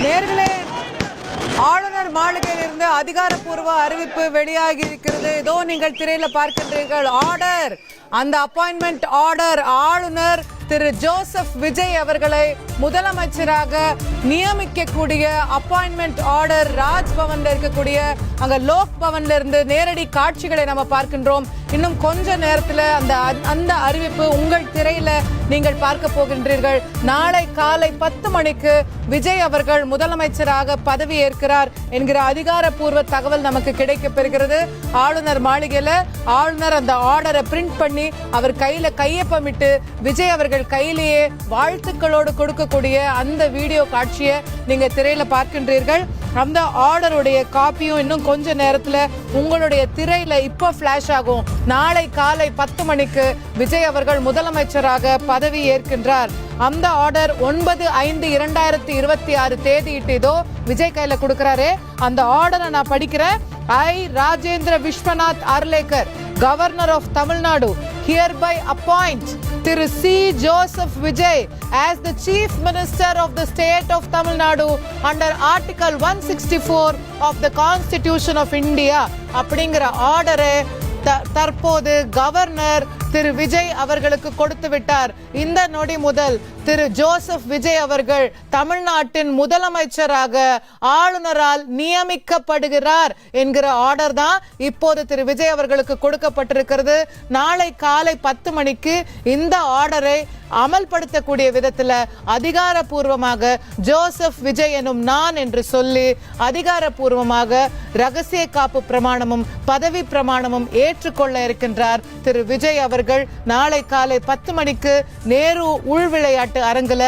நேர்களே, ஆளுநர் மாளிகையிலிருந்து அதிகாரப்பூர்வ அறிவிப்பு வெளியாகி இருக்கிறது. இதோ நீங்கள் திரையில பார்க்கின்றீர்கள். ஆர்டர், அந்த அப்பாயின்மெண்ட் ஆர்டர். ஆளுநர் திரு ஜோசப் விஜய் அவர்களை முதலமைச்சராக நியமிக்கக்கூடிய அப்பாயின்மெண்ட் ஆர்டர் ராஜ்பவன்ல இருக்கக்கூடிய அங்க லோக் பவன்ல இருந்து நேரடி காட்சிகளை நம்ம பார்க்கின்றோம். இன்னும் கொஞ்ச நேரத்தில் அந்த அறிவிப்பு உங்கள் திரையில நீங்கள் பார்க்க போகின்றீர்கள். நாளை காலை 10 மணிக்கு விஜய் அவர்கள் முதலமைச்சராக பதவி ஏற்கிறார் என்கிற அதிகாரப்பூர்வ தகவல் நமக்கு கிடைக்கப்பெறுகிறது. ஆளுநர் மாளிகையில ஆளுநர் அந்த ஆர்டரை பிரிண்ட் பண்ணி அவர் கையில கையொப்பமிட்டு விஜய் அவர்கள் கையிலேயே வாழ்த்துக்களோடு கொடுக்கக்கூடிய அந்த வீடியோ காட்சியை நீங்க திரையில பார்க்கின்றீர்கள். அந்த ஆர்டருடைய காப்பியும் இன்னும் கொஞ்ச நேரத்துல உங்களுடைய திரையில இப்போ பிளாஷ் ஆகும். நாளை காலை 10 மணிக்கு விஜய் அவர்கள் முதலமைச்சராக பதவி ஏற்கின்றார். அந்த ஆர்டர் 9/5/2026 தேதியிட்டு இதோ விஜய் கையில கொடுக்கிறாரு. அந்த ஆர்டரை நான் படிக்கிறேன். I, Rajendra Vishwanath Arlekar, Governor of Tamil Nadu, hereby appoint Thiru C. Joseph Vijay as the Chief Minister of the State of Tamil Nadu under Article 164 of the Constitution of India. அப்படிங்கிற ஆர்டரை தற்போது governor திரு விஜய் அவர்களுக்கு கொடுத்து விட்டார். இந்த நொடி முதல் திரு Joseph Vijay அவர்கள் தமிழ்நாட்டின் முதலமைச்சராக ஆளுநரால் நியமிக்கப்படுகிறார் என்கிற ஆர்டர் தான் இப்போது திரு விஜய் அவர்களுக்கு கொடுக்கப்பட்டிருக்கிறது. நாளை காலை 10 மணிக்கு இந்த ஆர்டரை அமல்படுத்தக்கூடிய விதத்தில் அதிகாரப்பூர்வமாக ஜோசப் விஜய் எனும் நான் என்று சொல்லி அதிகாரப்பூர்வமாக ரகசிய காப்பு பிரமாணமும் பதவி பிரமாணமும் ஏற்றுக்கொள்ள இருக்கின்றார் திரு விஜய் அவர்கள். நாளை காலை 10 மணிக்கு நேரு உள் விளையாட்டு அரங்குல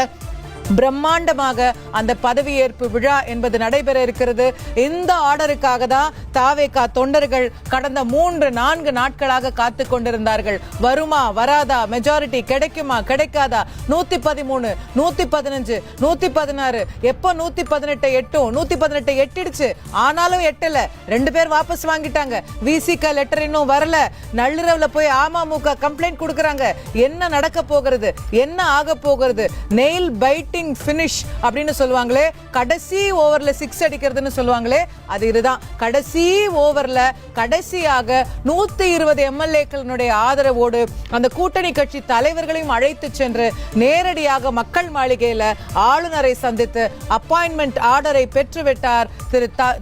பிரம்மாண்டமாக அந்த பதவியேற்பு விழா என்பது நடைபெற இருக்கிறது. இந்த ஆர்டருக்காக தான் தாவேகா தொண்டர்கள் கடந்த 3-4 நாட்களாக காத்து கொண்டிருந்தார்கள். வருமா வராதா, மெஜாரிட்டி கிடைக்குமா கிடைக்காதா, 113 115 116 எப்போ 118 எட்டும் 118 எட்டிடுச்சு. ஆனாலும் எட்டல, 2 பேர் வாபஸ் வாங்கிட்டாங்க. விசிக லெட்டர் இன்னும் வரல. நள்ளிரவுல போய் அமமுக கம்ப்ளைண்ட் கொடுக்கறாங்க. என்ன நடக்க போகிறது, என்ன ஆக போகிறது? நெயில் பைட் ஃபினிஷ் அப்படின்னு சொல்லுவாங்களே, கடைசி ஓவர்ல 6 அடிக்கிறதுன்னு சொல்லுவாங்களே, அது இதுதான். கடைசி ஓவர்ல கடைசியாக 120 எம்எல்ஏக்களுடைய ஆதரவோடு அந்த கூட்டணி கட்சி தலைவர்களையும் அழைத்து சென்று நேரடியாக மக்கள் மாளிகையில ஆளுநரை சந்தித்து அப்பாயின்மெண்ட் ஆர்டரை பெற்றுவிட்டார்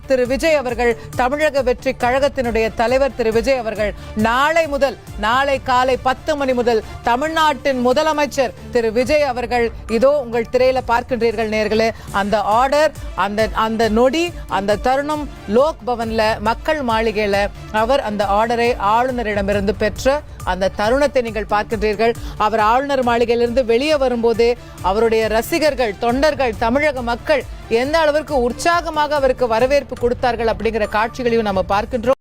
திரு விஜய் அவர்கள். தமிழக வெற்றி கழகத்தினுடைய தலைவர் திரு விஜய் அவர்கள் நாளை முதல், நாளை காலை 10 மணி முதல் தமிழ்நாட்டின் முதலமைச்சர் திரு விஜய் அவர்கள் இதோ உங்கள் திரையில பார்க்கின்றீர்கள் நேர்களே. அந்த ஆர்டர், அந்த நொடி, அந்த தருணம் லோக் பவன்ல மக்கள் மாளிகையில அவர் அந்த ஆர்டரை ஆளுநரிடமிருந்து பெற்ற அந்த தருணத்தை நீங்கள் பார்க்கின்றீர்கள். அவர் ஆளுநர் மாளிகையிலிருந்து வெளியே வரும்போது அவருடைய ரசிகர்கள், தொண்டர்கள், தமிழக மக்கள் எந்த அளவிற்கு உற்சாகமாக அவருக்கு வரவேற்பு கொடுத்தார்கள் அப்படிங்கிற காட்சிகளையும் நம்ம பார்க்கின்றோம்.